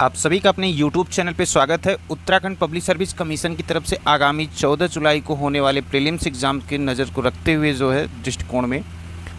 आप सभी का अपने YouTube चैनल पे स्वागत है। उत्तराखंड पब्लिक सर्विस कमीशन की तरफ से आगामी 14 जुलाई को होने वाले प्रीलिम्स एग्जाम के नज़र को रखते हुए जो है दृष्टिकोण में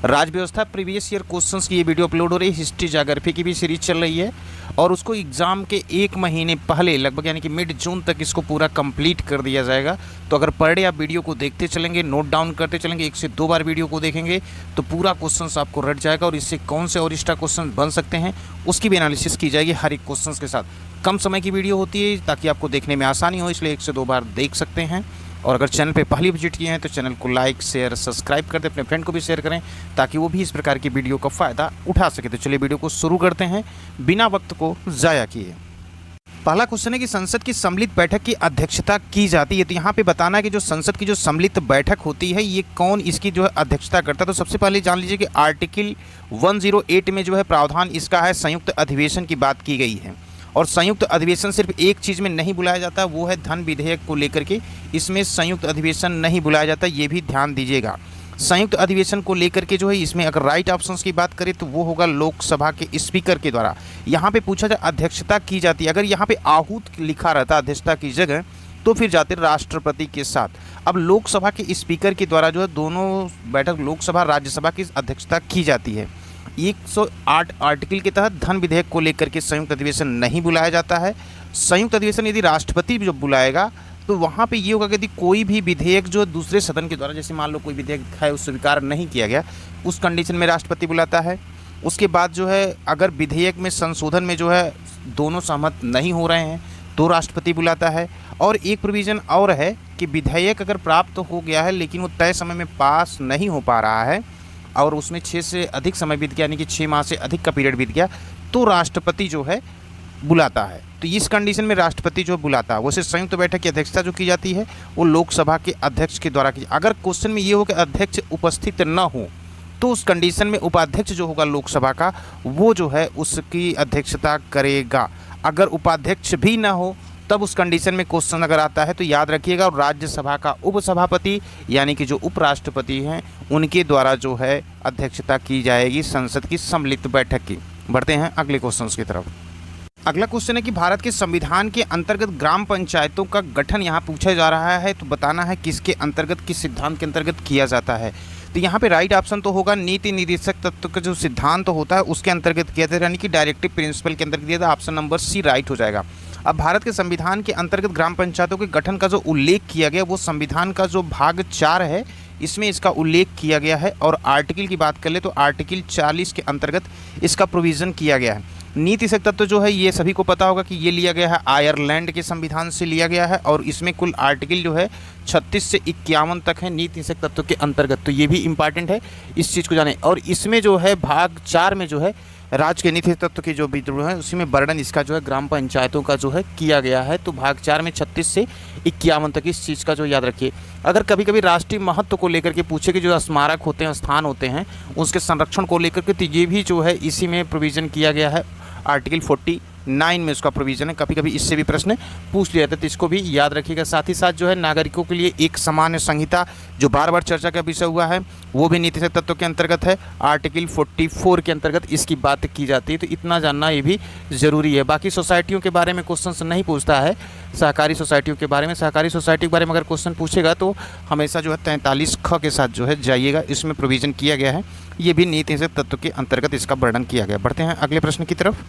राज्य व्यवस्था प्रीवियस ईयर क्वेश्चंस की ये वीडियो अपलोड हो रही है। हिस्ट्री ज्योग्राफी की भी सीरीज चल रही है और उसको एग्ज़ाम के एक महीने पहले लगभग यानी कि मिड जून तक इसको पूरा कंप्लीट कर दिया जाएगा। तो अगर पर डे आप वीडियो को देखते चलेंगे, नोट डाउन करते चलेंगे, 1 से 2 बार वीडियो को देखेंगे तो पूरा क्वेश्चंस आपको रट जाएगा और इससे कौन से और एक्स्ट्रा क्वेश्चन बन सकते हैं उसकी भी एनालिसिस की जाएगी हर एक क्वेश्चन के साथ। कम समय की वीडियो होती है ताकि आपको देखने में आसानी हो, इसलिए 1 से 2 बार देख सकते हैं। और अगर चैनल पे पहली विजिट किए हैं तो चैनल को लाइक शेयर सब्सक्राइब कर दें, अपने फ्रेंड को भी शेयर करें ताकि वो भी इस प्रकार की वीडियो का फ़ायदा उठा सके। तो चलिए वीडियो को शुरू करते हैं बिना वक्त को ज़ाया किए। पहला क्वेश्चन है कि संसद की सम्मिलित बैठक की अध्यक्षता की जाती है। तो यहाँ पे बताना है कि जो संसद की जो सम्मिलित बैठक होती है ये कौन इसकी जो है अध्यक्षता करता है। तो सबसे पहले जान लीजिए कि आर्टिकल 108 में जो है प्रावधान इसका है संयुक्त अधिवेशन की बात की गई है। और संयुक्त अधिवेशन सिर्फ एक चीज़ में नहीं बुलाया जाता, वो है धन विधेयक को लेकर के इसमें संयुक्त अधिवेशन नहीं बुलाया जाता, ये भी ध्यान दीजिएगा। संयुक्त अधिवेशन को लेकर के जो है इसमें अगर राइट ऑप्शंस की बात करें तो वो होगा लोकसभा के स्पीकर के द्वारा। यहाँ पे पूछा जाए अध्यक्षता की जाती है, अगर यहाँ पे आहूत लिखा रहता अध्यक्षता की जगह तो फिर जाते राष्ट्रपति के साथ। अब लोकसभा के स्पीकर के द्वारा जो है दोनों बैठक लोकसभा राज्यसभा की अध्यक्षता की जाती है। 108 आर्टिकल के तहत धन विधेयक को लेकर के संयुक्त अधिवेशन नहीं बुलाया जाता है। संयुक्त अधिवेशन यदि राष्ट्रपति जो बुलाएगा तो वहाँ पे ये होगा कि यदि कोई भी विधेयक जो दूसरे सदन के द्वारा, जैसे मान लो कोई विधेयक है उस स्वीकार नहीं किया गया, उस कंडीशन में राष्ट्रपति बुलाता है। उसके बाद जो है अगर विधेयक में संशोधन में जो है दोनों सहमत नहीं हो रहे हैं तो राष्ट्रपति बुलाता है। और एक प्रोविज़न और है कि विधेयक अगर प्राप्त हो गया है लेकिन वो तय समय में पास नहीं हो पा रहा है और उसमें 6 से अधिक समय बीत गया, यानी कि 6 माह से अधिक का पीरियड बीत गया, तो राष्ट्रपति जो है बुलाता है। तो इस कंडीशन में राष्ट्रपति जो बुलाता है, वैसे संयुक्त बैठक की अध्यक्षता जो की जाती है वो लोकसभा के अध्यक्ष के द्वारा की। अगर क्वेश्चन में ये हो कि अध्यक्ष उपस्थित न हो तो उस कंडीशन में उपाध्यक्ष जो होगा लोकसभा का वो जो है उसकी अध्यक्षता करेगा। अगर उपाध्यक्ष भी ना हो तब उस कंडीशन में क्वेश्चन अगर आता है तो याद रखिएगा और राज्यसभा का उपसभापति यानी कि जो उपराष्ट्रपति हैं उनके द्वारा जो है अध्यक्षता की जाएगी संसद की सम्मिलित बैठक की। बढ़ते हैं अगले क्वेश्चन की तरफ। अगला क्वेश्चन है कि भारत के संविधान के अंतर्गत ग्राम पंचायतों का गठन यहाँ पूछा जा रहा है, तो बताना है किसके अंतर्गत, किस सिद्धांत के अंतर्गत किया जाता है। तो यहाँ पे राइट ऑप्शन तो होगा नीति निर्देशक तत्व का जो सिद्धांत होता है उसके अंतर्गत किया जाता है, यानी कि डायरेक्टिव प्रिंसिपल के अंतर्गत किया जाता है। ऑप्शन नंबर सी राइट हो जाएगा। अब भारत के संविधान के अंतर्गत ग्राम पंचायतों के गठन का जो उल्लेख किया गया वो संविधान का जो भाग 4 है इसमें इसका उल्लेख किया गया है। और आर्टिकल की बात कर ले तो आर्टिकल 40 के अंतर्गत इसका प्रोविज़न किया गया है। नीति निदेशक तत्व जो है ये सभी को पता होगा कि ये लिया गया है आयरलैंड के संविधान से लिया गया है और इसमें कुल आर्टिकल जो है 36 से 51 तक है नीति निदेशक तत्व के अंतर्गत। तो ये भी इंपॉर्टेंट है, इस चीज़ को जाने। और इसमें जो है भाग 4 में जो है राज्य के नीति तत्व के जो विद्रोह है उसी में वर्णन इसका जो है ग्राम पंचायतों का जो है किया गया है। तो भाग 4 में 36 से 51 तक इस चीज़ का जो याद रखिए। अगर कभी कभी राष्ट्रीय महत्व को लेकर के पूछे कि जो स्मारक होते हैं, स्थान होते हैं, उसके संरक्षण को लेकर के, तो ये भी जो है इसी में प्रोविज़न किया गया है। आर्टिकल 49 में उसका प्रोविज़न है। कभी कभी इससे भी प्रश्न पूछ लिया जाता है तो इसको भी याद रखिएगा। साथ ही साथ जो है नागरिकों के लिए एक सामान्य संहिता जो बार बार चर्चा का विषय हुआ है वो भी नीति निदेशक तत्व के अंतर्गत है। आर्टिकल 44 के अंतर्गत इसकी बात की जाती है, तो इतना जानना ये भी ज़रूरी है। बाकी सोसाइटियों के बारे में क्वेश्चन नहीं पूछता है, सहकारी सोसाइटियों के बारे में। सहकारी सोसाइटी के बारे में अगर क्वेश्चन पूछेगा तो हमेशा जो है 43 ख के साथ जो है जाइएगा, इसमें प्रोविज़न किया गया है। ये भी नीति निदेशक तत्व के अंतर्गत इसका वर्णन किया गया। बढ़ते हैं अगले प्रश्न की तरफ।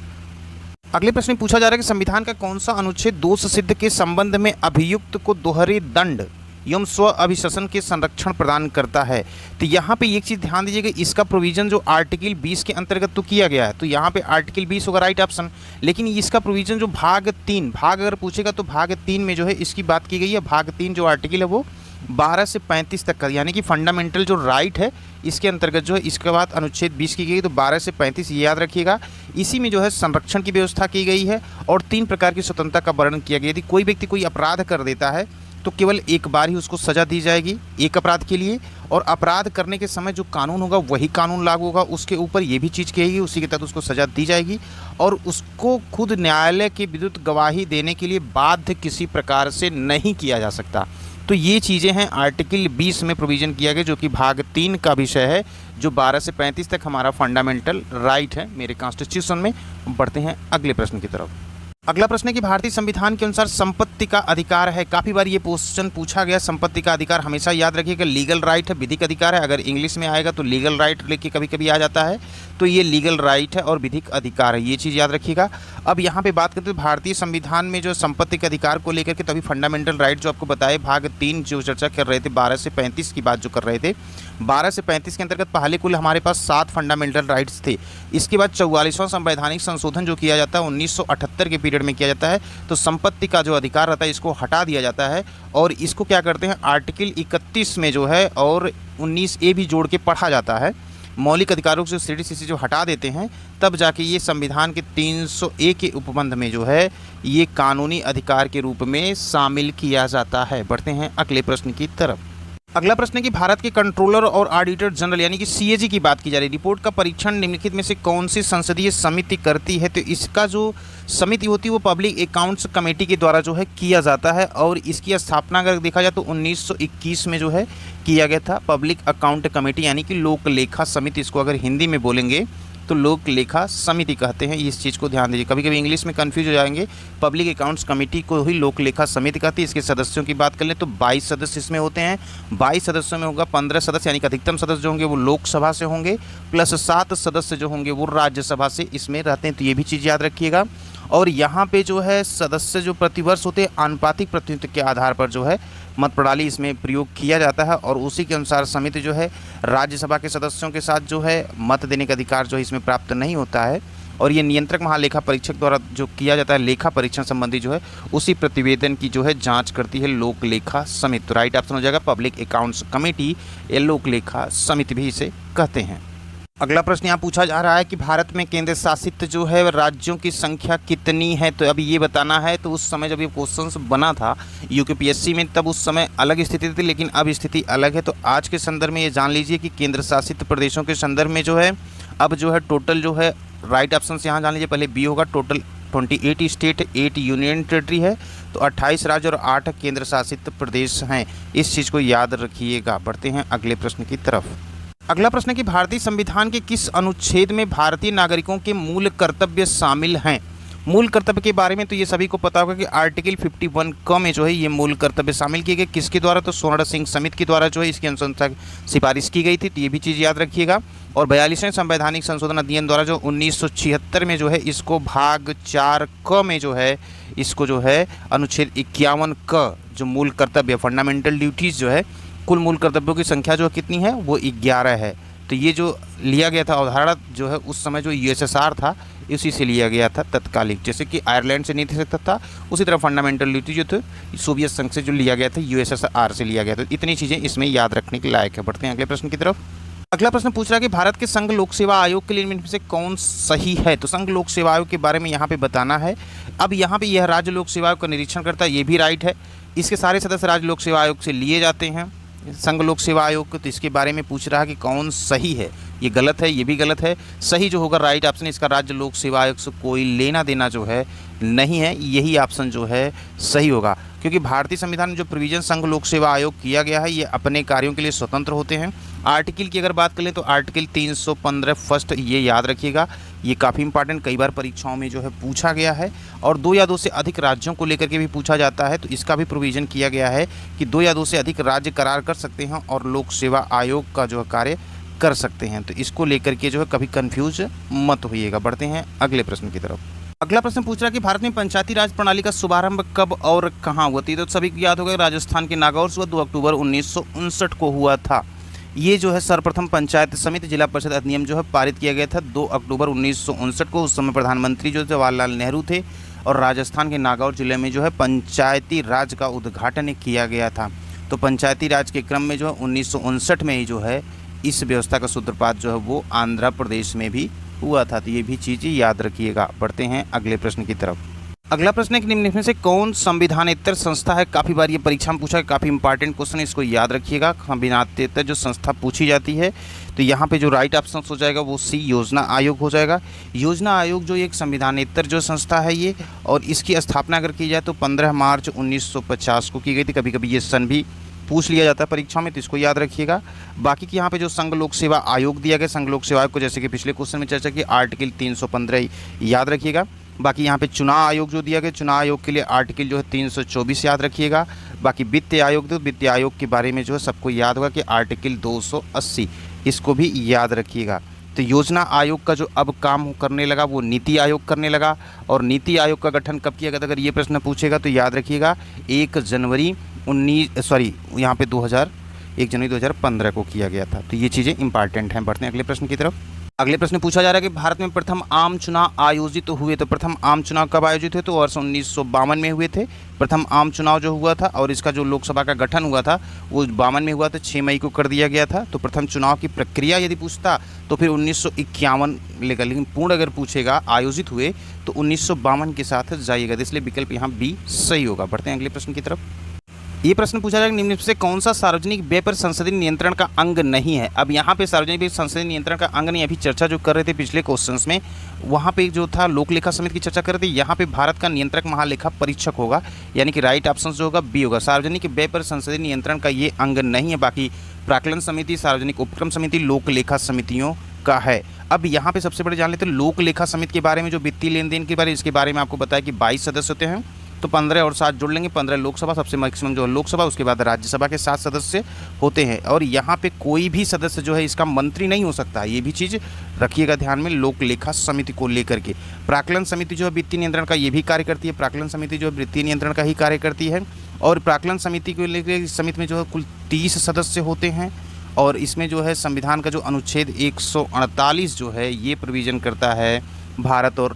अगले प्रश्न में पूछा जा रहा है कि संविधान का कौन सा अनुच्छेद दोष सिद्ध के संबंध में अभियुक्त को दोहरे दंड एवं स्व अभिशसन के संरक्षण प्रदान करता है। तो यहाँ पे एक चीज़ ध्यान दीजिएगा, इसका प्रोविज़न जो आर्टिकल 20 के अंतर्गत तो किया गया है, तो यहाँ पे आर्टिकल 20 होगा राइट ऑप्शन। लेकिन इसका प्रोविज़न जो भाग 3 अगर पूछेगा तो भाग 3 में जो है इसकी बात की गई है। भाग 3 जो आर्टिकल है वो 12 से 35 तक का, यानी कि फंडामेंटल जो राइट है इसके अंतर्गत जो है इसके बाद अनुच्छेद 20 की गई, तो 12 से 35 ये याद रखिएगा। इसी में जो है संरक्षण की व्यवस्था की गई है और 3 प्रकार की स्वतंत्रता का वर्णन किया गया। यदि कोई व्यक्ति कोई अपराध कर देता है तो केवल एक बार ही उसको सज़ा दी जाएगी एक अपराध के लिए, और अपराध करने के समय जो कानून होगा वही कानून लागू होगा उसके ऊपर, ये भी चीज़ कहेगी, उसी के तहत उसको सज़ा दी जाएगी। और उसको खुद न्यायालय के विरुद्ध गवाही देने के लिए बाध्य किसी प्रकार से नहीं किया जा सकता। तो ये चीज़ें हैं आर्टिकल 20 में प्रोविज़न किया गया, जो कि भाग 3 का विषय है, जो 12 से 35 तक हमारा फंडामेंटल राइट है मेरे कॉन्स्टिट्यूशन में। बढ़ते हैं अगले प्रश्न की तरफ। अगला प्रश्न है कि भारतीय संविधान के अनुसार संपत्ति का अधिकार है। काफ़ी बार ये क्वेश्चन पूछा गया। संपत्ति का अधिकार हमेशा याद रखिएगा लीगल राइट है, विधिक अधिकार है। अगर इंग्लिश में आएगा तो लीगल राइट लेके कभी कभी आ जाता है, तो ये लीगल राइट है और विधिक अधिकार है, ये चीज़ याद रखिएगा। अब यहाँ पे बात करते हैं भारतीय संविधान में जो संपत्ति के अधिकार को लेकर के, तभी फंडामेंटल राइट जो आपको बताए भाग 3 जो चर्चा कर रहे थे 12 से 35 की बात जो कर रहे थे, 12 से 35 के अंतर्गत पहले कुल हमारे पास 7 फंडामेंटल राइट्स थे। इसके बाद 44वां संवैधानिक संशोधन जो किया जाता है 1978 के पीरियड में किया जाता है, तो संपत्ति का जो अधिकार रहता है इसको हटा दिया जाता है और इसको क्या करते हैं आर्टिकल 31 में जो है और 19A भी जोड़ के पढ़ा जाता है। मौलिक अधिकारों से सीडीसीसी जो हटा देते हैं, तब जाके ये संविधान के 300A के उपबंध में जो है ये कानूनी अधिकार के रूप में शामिल किया जाता है। बढ़ते हैं अगले प्रश्न की तरफ। अगला प्रश्न है कि भारत के कंट्रोलर और ऑडिटर जनरल यानी कि सीएजी की बात की जा रही है। रिपोर्ट का परीक्षण निम्नलिखित में से कौन सी संसदीय समिति करती है? तो इसका जो समिति होती है वो पब्लिक अकाउंट्स कमेटी के द्वारा जो है किया जाता है और इसकी स्थापना अगर देखा जाए तो 1921 में जो है किया गया था। पब्लिक अकाउंट कमेटी यानी कि लोक लेखा समिति, इसको अगर हिंदी में बोलेंगे तो लोक लेखा समिति कहते हैं। इस चीज़ को ध्यान दीजिए, कभी कभी इंग्लिश में कंफ्यूज हो जाएंगे। पब्लिक अकाउंट्स कमेटी को ही लोक लेखा समिति कहती है। इसके सदस्यों की बात कर लें तो 22 सदस्य इसमें होते हैं। 22 सदस्यों में होगा 15 सदस्य यानी कि अधिकतम सदस्य जो होंगे वो लोकसभा से होंगे, प्लस 7 सदस्य जो होंगे वो राज्यसभा से इसमें रहते हैं, तो ये भी चीज़ याद रखिएगा। और यहाँ पे जो है सदस्य जो प्रतिवर्ष होते हैं आनुपातिक प्रतिनिधित्व के आधार पर जो है मत प्रणाली इसमें प्रयोग किया जाता है और उसी के अनुसार समिति जो है राज्यसभा के सदस्यों के साथ जो है मत देने का अधिकार जो है इसमें प्राप्त नहीं होता है। और ये नियंत्रक महालेखा परीक्षक द्वारा जो किया जाता है लेखा परीक्षण संबंधी जो है उसी प्रतिवेदन की जो है जांच करती है लोक लेखा समिति। तो राइट ऑप्शन हो जाएगा पब्लिक अकाउंट्स कमेटी या लोक लेखा समिति भी इसे कहते हैं। अगला प्रश्न यहाँ पूछा जा रहा है कि भारत में केंद्र शासित जो है राज्यों की संख्या कितनी है? तो अभी ये बताना है। तो उस समय जब ये क्वेश्चन बना था यूपीएससी में तब उस समय अलग स्थिति थी, लेकिन अब स्थिति अलग है। तो आज के संदर्भ में ये जान लीजिए कि केंद्र शासित प्रदेशों के संदर्भ में जो है अब जो है टोटल जो है राइट ऑप्शन से यहाँ जान लीजिए, पहले बी होगा। टोटल 28 स्टेट 8 यूनियन टेरिटरी है, तो 28 राज्य और 8 केंद्र शासित प्रदेश हैं। इस चीज़ को याद रखिएगा। बढ़ते हैं अगले प्रश्न की तरफ। अगला प्रश्न है कि भारतीय संविधान के किस अनुच्छेद में भारतीय नागरिकों के मूल कर्तव्य शामिल हैं? मूल कर्तव्य के बारे में तो ये सभी को पता होगा कि आर्टिकल 51 क में जो है ये मूल कर्तव्य शामिल किए गए। किसके द्वारा? तो स्वर्ण सिंह समिति के द्वारा जो है इसकी अनुशंसा सिफारिश की गई थी, तो ये भी चीज़ याद रखिएगा। और 42वें संवैधानिक संशोधन अधिनियम द्वारा जो 1976 में जो है इसको भाग 4 क में जो है इसको जो है अनुच्छेद 51 क जो मूल कर्तव्य फंडामेंटल ड्यूटीज़ जो है, कुल मूल कर्तव्यों की संख्या जो कितनी है वो 11 है। तो ये जो लिया गया था अवधारणा जो है उस समय जो यूएसएसआर था उसी से लिया गया था तत्कालिक, जैसे कि आयरलैंड से नहीं दे सकता था उसी तरह फंडामेंटल ड्यूटी जो थे सोवियत संघ से जो लिया गया था यूएसएसआर से लिया गया था। इतनी चीज़ें इसमें याद रखने के लायक है। बढ़ते हैं अगले प्रश्न की तरफ। अगला प्रश्न पूछ रहा है कि भारत के संघ लोक सेवा आयोग के लिए इनमें से कौन सही है? तो संघ लोक सेवा आयोग के बारे में यहाँ पे बताना है। अब यहाँ पे यह राज्य लोक सेवा आयोग का निरीक्षण करता है, ये भी राइट है। इसके सारे सदस्य राज्य लोक सेवा आयोग से लिए जाते हैं संघ लोक सेवा आयोग को, तो इसके बारे में पूछ रहा है कि कौन सही है। ये गलत है, ये भी गलत है। सही जो होगा राइट ऑप्शन इसका राज्य लोक सेवा आयोग से कोई लेना देना जो है नहीं है, यही ऑप्शन जो है सही होगा। क्योंकि भारतीय संविधान में जो प्रोविजन संघ लोक सेवा आयोग किया गया है ये अपने कार्यों के लिए स्वतंत्र होते हैं। आर्टिकल की अगर बात करें तो आर्टिकल 315 फर्स्ट ये याद रखिएगा, ये काफ़ी इंपॉर्टेंट कई बार परीक्षाओं में जो है पूछा गया है। और 2 या 2 से अधिक राज्यों को लेकर के भी पूछा जाता है, तो इसका भी प्रोविज़न किया गया है कि 2 या 2 से अधिक राज्य करार कर सकते हैं और लोक सेवा आयोग का जो है कार्य कर सकते हैं। तो इसको लेकर के जो है कभी कंफ्यूज मत होइएगा। बढ़ते हैं अगले प्रश्न की तरफ। अगला प्रश्न पूछ रहा है कि भारत में पंचायती राज प्रणाली का शुभारंभ कब और कहाँ हुआ? तो सभी को याद होगा राजस्थान के नागौर से 2 अक्टूबर 1959 को हुआ था। ये जो है सर्वप्रथम पंचायत समिति जिला परिषद अधिनियम जो है पारित किया गया था 2 अक्टूबर 1959 को। उस समय प्रधानमंत्री जो जवाहरलाल नेहरू थे और राजस्थान के नागौर जिले में जो है पंचायती राज का उद्घाटन किया गया था। तो पंचायती राज के क्रम में जो है 1959 में ही जो है इस व्यवस्था का सूत्रपात जो है वो आंध्र प्रदेश में भी हुआ था। तो ये भी चीज़ें याद रखिएगा। बढ़ते हैं अगले प्रश्न की तरफ। अगला प्रश्न है कि निम्न में से कौन संविधानेतर संस्था है? काफ़ी बार ये परीक्षा में पूछा है, काफ़ी इंपॉर्टेंट क्वेश्चन है, इसको याद रखिएगा। संविधानेतर जो संस्था पूछी जाती है तो यहाँ पे जो राइट ऑप्शन हो जाएगा वो सी योजना आयोग हो जाएगा। योजना आयोग जो एक संविधानेतर जो संस्था है ये, और इसकी स्थापना अगर की जाए तो 15 मार्च 1950 को की गई थी। कभी कभी ये सन भी पूछ लिया जाता है परीक्षा में, तो इसको याद रखिएगा। बाकी की यहाँ पे जो संघ लोक सेवा आयोग दिया गया, संघ लोक सेवा आयोग को जैसे कि पिछले क्वेश्चन में चर्चा की आर्टिकल 315 याद रखिएगा। बाकी यहाँ पे चुनाव आयोग जो दिया गया, चुनाव आयोग के लिए आर्टिकल जो है 324 याद रखिएगा। बाकी वित्त आयोग, तो वित्त आयोग के बारे में जो है सबको याद होगा कि आर्टिकल 280, इसको भी याद रखिएगा। तो योजना आयोग का जो अब काम करने लगा वो नीति आयोग करने लगा। और नीति आयोग का गठन कब किया गया था, अगर ये प्रश्न पूछेगा तो याद रखिएगा 1 जनवरी 2015 को किया गया था। तो ये चीज़ें इंपॉर्टेंट हैं। बढ़ते हैं अगले प्रश्न की तरफ। अगले प्रश्न पूछा जा रहा है कि भारत में प्रथम आम चुनाव आयोजित हुए, तो प्रथम आम चुनाव कब आयोजित हुए, तो वर्ष 1952 में हुए थे प्रथम आम चुनाव जो हुआ था। और इसका जो लोकसभा का गठन हुआ था वो 52 में हुआ था, 6 मई को कर दिया गया था। तो प्रथम चुनाव की प्रक्रिया यदि पूछता तो फिर 1951 लेगा, लेकिन पूर्ण अगर पूछेगा आयोजित हुए तो 1952 के साथ जाइएगा। इसलिए विकल्प यहाँ बी सही होगा। बढ़ते हैं अगले प्रश्न की तरफ। ये प्रश्न पूछा जाएगा निम्न में से कौन सा सार्वजनिक व्यय पर संसदीय नियंत्रण का अंग नहीं है। अब यहाँ पे सार्वजनिक व्यय संसदीय नियंत्रण का अंग नहीं, अभी चर्चा जो कर रहे थे पिछले क्वेश्चंस में, वहाँ पे जो था लोक लेखा समिति की चर्चा कर रहे थे। यहाँ पे भारत का नियंत्रक महालेखा परीक्षक होगा, यानी कि राइट ऑप्शन जो होगा बी होगा। सार्वजनिक व्यय पर संसदीय नियंत्रण का ये अंग नहीं है। बाकी प्राक्कलन समिति, सार्वजनिक उपक्रम समिति, लोक लेखा समितियों का है। अब यहाँ पे सबसे बड़े जान लेते हैं लोक लेखा समिति के बारे में, जो वित्तीय लेन देन के बारे में, इसके बारे में आपको बताया कि 22 सदस्य होते हैं। तो 15 और 7 जोड़ लेंगे, 15 लोकसभा, सबसे मैक्सिमम जो है लोकसभा, उसके बाद राज्यसभा के 7 सदस्य होते हैं। और यहाँ पे कोई भी सदस्य जो है इसका मंत्री नहीं हो सकता, ये भी चीज़ रखिएगा ध्यान में लोक लेखा समिति को लेकर के। प्राक्कलन समिति जो है वित्तीय नियंत्रण का ये भी कार्य करती है, प्राक्कलन समिति जो है वित्तीय नियंत्रण का ही कार्य करती है। और प्राक्कलन समिति को लेकर समिति में जो है कुल 30 सदस्य होते हैं। और इसमें जो है संविधान का जो अनुच्छेद 148 जो है ये प्रोविज़न करता है भारत और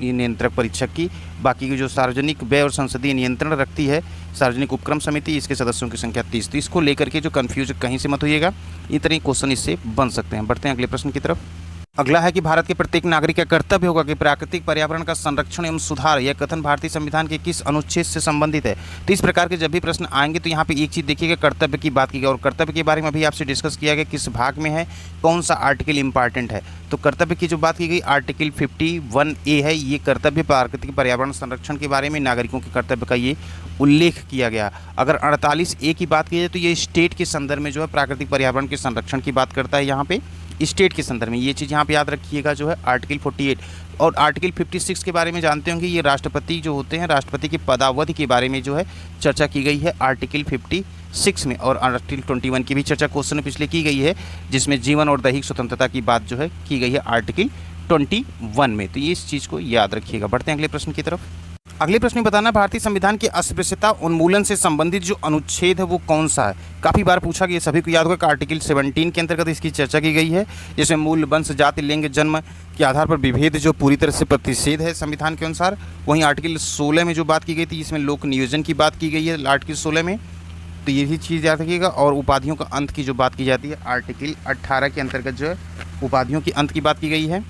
ये नियंत्रक परीक्षक की। बाकी की जो सार्वजनिक व्यय और संसदीय नियंत्रण रखती है सार्वजनिक उपक्रम समिति, इसके सदस्यों की संख्या 30। तो इसको लेकर के जो कन्फ्यूज कहीं से मत होइएगा, इतने क्वेश्चन इससे बन सकते हैं। बढ़ते हैं अगले प्रश्न की तरफ। अगला है कि भारत के प्रत्येक नागरिक का कर्तव्य होगा कि प्राकृतिक पर्यावरण का संरक्षण एवं सुधार, यह कथन भारतीय संविधान के किस अनुच्छेद से संबंधित है। तो इस प्रकार के जब भी प्रश्न आएंगे तो यहाँ पे एक चीज़ देखिएगा, कर्तव्य की बात की गई। और कर्तव्य के बारे में अभी आपसे डिस्कस किया गया किस भाग में है, कौन सा आर्टिकल इंपॉर्टेंट है। तो कर्तव्य की जो बात की गई आर्टिकल 51A है, ये कर्तव्य प्राकृतिक पर्यावरण संरक्षण के बारे में नागरिकों के कर्तव्य का ये उल्लेख किया गया। अगर 48A की बात की जाए तो ये स्टेट के संदर्भ में जो है प्राकृतिक पर्यावरण के संरक्षण की बात करता है, यहाँ पे स्टेट के संदर्भ में। ये चीज़ यहाँ पे याद रखिएगा जो है आर्टिकल 48। और आर्टिकल 56 के बारे में जानते होंगे, ये राष्ट्रपति जो होते हैं, राष्ट्रपति की पदावधि के बारे में जो है चर्चा की गई है आर्टिकल 56 में। और आर्टिकल 21 की भी चर्चा क्वेश्चन में पिछले की गई है, जिसमें जीवन और दैहिक स्वतंत्रता की बात जो है की गई है आर्टिकल 21 में। तो ये इस चीज़ को याद रखिएगा। बढ़ते हैं अगले प्रश्न की तरफ। अगले प्रश्न में बताना भारतीय संविधान की अस्पृश्यता उन्मूलन से संबंधित जो अनुच्छेद है वो कौन सा है। काफ़ी बार पूछा गया, सभी को याद होगा कि आर्टिकल 17 के अंतर्गत इसकी चर्चा की गई है, जिसमें मूल, वंश, जाति, लिंग, जन्म के आधार पर विभेद जो पूरी तरह से प्रतिषेध है संविधान के अनुसार। वहीं आर्टिकल 16 में जो बात की गई थी, इसमें लोक नियोजन की बात की गई है आर्टिकल 16 में। तो यही चीज़ याद रखिएगा। और उपाधियों का अंत की जो बात की जाती है आर्टिकल 18 के अंतर्गत जो है उपाधियों की अंत की बात की गई है।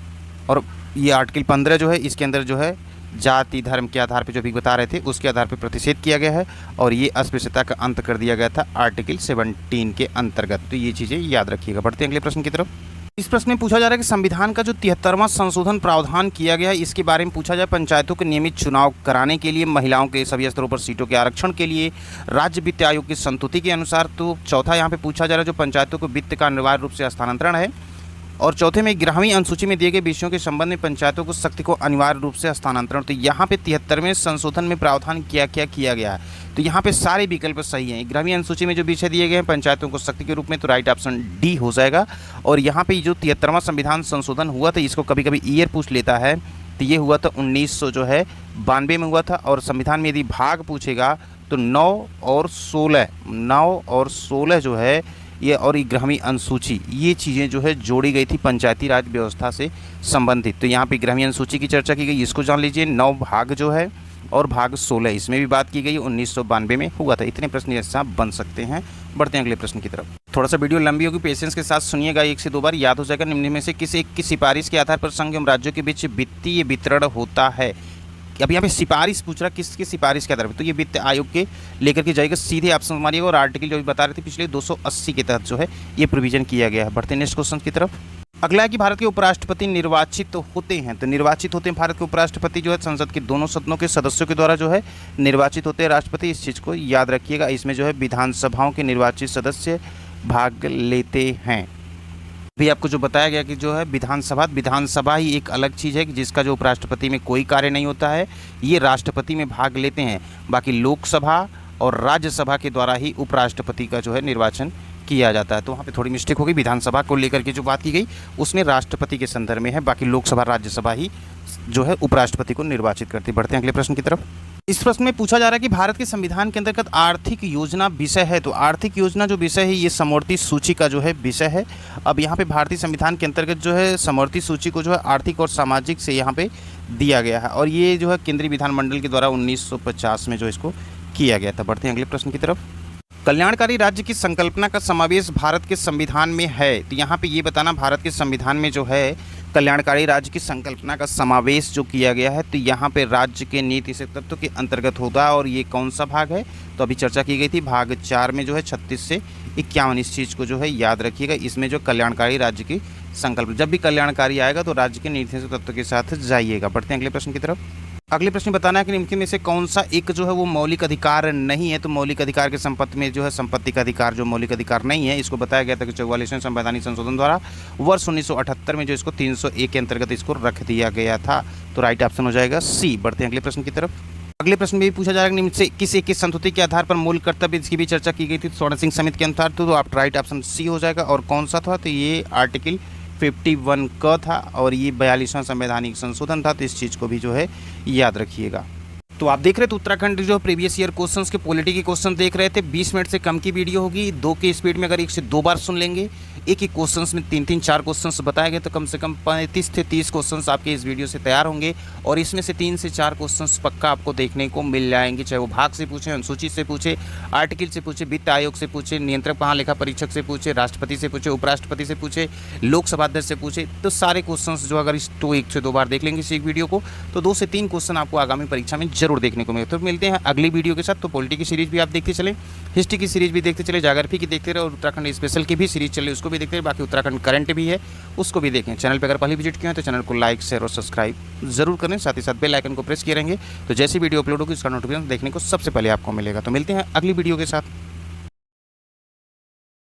और ये आर्टिकल 15 जो है इसके अंदर जो है जाति धर्म के आधार पर जो भी बता रहे थे उसके आधार पर प्रतिषेध किया गया है। और ये अस्पृश्यता का अंत कर दिया गया था आर्टिकल 17 के अंतर्गत। तो ये चीज़ें याद रखिएगा। बढ़ते हैं अगले प्रश्न की तरफ। इस प्रश्न में पूछा जा रहा है कि संविधान का जो 73वां संशोधन प्रावधान किया गया है, इसके बारे में पूछा जाए। पंचायतों के नियमित चुनाव कराने के लिए, महिलाओं के सभी स्तरों पर सीटों के आरक्षण के लिए, राज्य वित्त आयोग की संस्तुति के अनुसार। तो चौथा यहाँ पे पूछा जा रहा है जो पंचायतों को वित्त का अनिवार्य रूप से हस्तांतरण है। और चौथे में 11वीं अनुसूची में दिए गए विषयों के संबंध में पंचायतों को शक्ति को अनिवार्य रूप से हस्तांतरण। तो यहाँ पे 73वें संशोधन में प्रावधान क्या किया गया है। तो यहाँ पे सारे विकल्प सही हैं। 11वीं अनुसूची में जो विषय दिए गए हैं पंचायतों को शक्ति के रूप में, तो राइट ऑप्शन डी हो जाएगा। और यहाँ पे जो 73वां संविधान संशोधन हुआ था, इसको कभी कभी ईयर पूछ लेता है, तो ये हुआ था 1992 में हुआ था। और संविधान में यदि भाग पूछेगा तो 9 और 16 जो है ये, और 11वीं अनुसूची, ये चीज़ें जो है जोड़ी गई थी पंचायती राज व्यवस्था से संबंधित। तो यहाँ पे 11वीं अनुसूची की चर्चा की गई, इसको जान लीजिए। 9 भाग जो है और भाग 16 इसमें भी बात की गई, 1992 में हुआ था। इतने प्रश्न जैसे आप बन सकते हैं। बढ़ते हैं अगले प्रश्न की तरफ। थोड़ा सा वीडियो लंबी होगी, पेशेंस के साथ सुनिएगा, 1 से 2 बार याद हो जाएगा। निम्न में से किस एक की सिफारिश के आधार पर संघ एवं राज्यों के बीच वित्तीय वितरण होता है। अब यहाँ पे सिफारिश पूछ रहा, किसकी सिफारिश के आधार पर, तो ये वित्त आयोग के लेकर के जाएगा, सीधे ऑप्शन मारिएगा। और आर्टिकल जो भी बता रहे थे पिछले 280 के तहत जो है ये प्रोविजन किया गया है। बढ़ते हैं नेक्स्ट क्वेश्चन की तरफ। अगला है कि भारत के उपराष्ट्रपति निर्वाचित होते हैं। तो निर्वाचित होते हैं भारत के उपराष्ट्रपति जो है संसद के दोनों सदनों के सदस्यों के द्वारा जो है निर्वाचित होते हैं राष्ट्रपति। इस चीज़ को याद रखिएगा। इसमें जो है विधानसभाओं के निर्वाचित सदस्य भाग लेते हैं। भी आपको जो बताया गया कि जो है विधानसभा ही एक अलग चीज़ है कि जिसका जो उपराष्ट्रपति में कोई कार्य नहीं होता है, ये राष्ट्रपति में भाग लेते हैं। बाकी लोकसभा और राज्यसभा के द्वारा ही उपराष्ट्रपति का जो है निर्वाचन किया जाता है। तो वहाँ पे थोड़ी मिस्टेक हो गई, विधानसभा को लेकर के जो बात की गई उसने राष्ट्रपति के संदर्भ में है, बाकी लोकसभा राज्यसभा ही जो है उपराष्ट्रपति को निर्वाचित करती। बढ़ते हैं अगले प्रश्न की तरफ। इस प्रश्न में पूछा जा रहा है कि भारत के संविधान के अंतर्गत आर्थिक योजना विषय है। तो आर्थिक योजना जो विषय है ये समवर्ती सूची का जो है विषय है। अब यहाँ पे भारतीय संविधान के अंतर्गत जो है समवर्ती सूची को जो है आर्थिक और सामाजिक से यहाँ पे दिया गया है और ये जो है केंद्रीय विधानमंडल के द्वारा 1950 में जो इसको किया गया था। बढ़ते हैं अगले प्रश्न की तरफ। कल्याणकारी राज्य की संकल्पना का समावेश भारत के संविधान में है। तो यहाँ पे ये बताना भारत के संविधान में जो है कल्याणकारी राज्य की संकल्पना का समावेश जो किया गया है, तो यहाँ पे राज्य के नीति से तत्व के अंतर्गत होगा और ये कौन सा भाग है, तो अभी चर्चा की गई थी भाग 4 में जो है 36 से 51। इस चीज़ को जो है याद रखिएगा। इसमें जो कल्याणकारी राज्य की संकल्प, जब भी कल्याणकारी आएगा तो राज्य के नीति से तत्व के साथ जाइएगा। बढ़ते हैं अगले प्रश्न की तरफ। अगले प्रश्न बताना है कि निम्नलिखित में से कौन सा एक जो है वो मौलिक अधिकार नहीं है। तो मौलिक अधिकार के संपत्ति में जो है संपत्ति का अधिकार जो मौलिक अधिकार नहीं है, इसको बताया गया था कि 44वें संवैधानिक संशोधन द्वारा वर्ष 1978 में जो इसको 301 के अंतर्गत इसको रख दिया गया था। तो राइट ऑप्शन हो जाएगा सी। बढ़ते हैं अगले प्रश्न की तरफ। अगले प्रश्न में भी पूछा जाएगा निम्न से किस एक समझौते के आधार पर मूल कर्तव्य, इसकी भी चर्चा की गई थी स्वर्ण सिंह समिति के अनुसार। तो आप राइट ऑप्शन सी हो जाएगा। और कौन सा था, तो ये आर्टिकल 51 का था और ये 42वां संवैधानिक संशोधन था। तो इस चीज़ को भी जो है याद रखिएगा। तो आप देख रहे थे उत्तराखंड जो प्रीवियस ईयर क्वेश्चंस के पॉलिटी के क्वेश्चन देख रहे थे। 20 मिनट से कम की वीडियो होगी, 2 की स्पीड में अगर 1 से 2 बार सुन लेंगे, एक ही क्वेश्चंस में 3-3 4 क्वेश्चंस बताए गए, तो कम से कम 35 से 30 क्वेश्चंस आपके इस वीडियो से तैयार होंगे और इसमें से 3 से 4 क्वेश्चंस पक्का आपको देखने को मिल जाएंगे। चाहे वो भाग से पूछे, अनुसूची से पूछे, आर्टिकल से पूछे, वित्त आयोग से पूछे, नियंत्रक महालेखा परीक्षक से पूछे, राष्ट्रपति से पूछे, उपराष्ट्रपति से पूछे, लोकसभा अध्यक्ष से पूछे, तो सारे क्वेश्चंस जो अगर इस 1 से 2 बार देख लेंगे इस एक वीडियो को, तो 2 से 3 क्वेश्चन आपको आगामी परीक्षा में जरूर देखने को मिले। तो मिलते हैं अगली वीडियो के साथ। तो पॉलिटी की सीरीज भी आप देखते चले, हिस्ट्री की सीरीज भी देखते चले, ज्योग्राफी की देखते रहे और उत्तराखंड स्पेशल की भी सीरीज चले उसको भी देखते रहे। बाकी उत्तराखंड करंट भी है उसको भी देखें। चैनल पर अगर पहले विजिट किए हैं तो चैनल को लाइक शेयर और सब्सक्राइब जरूर करें। साथ ही साथ बेल आइकन को प्रेस किए रहेंगे तो जैसी वीडियो अपलोड होगी उसका नोटिफिकेशन देखने को सबसे पहले आपको मिलेगा। तो मिलते हैं अगली वीडियो के साथ।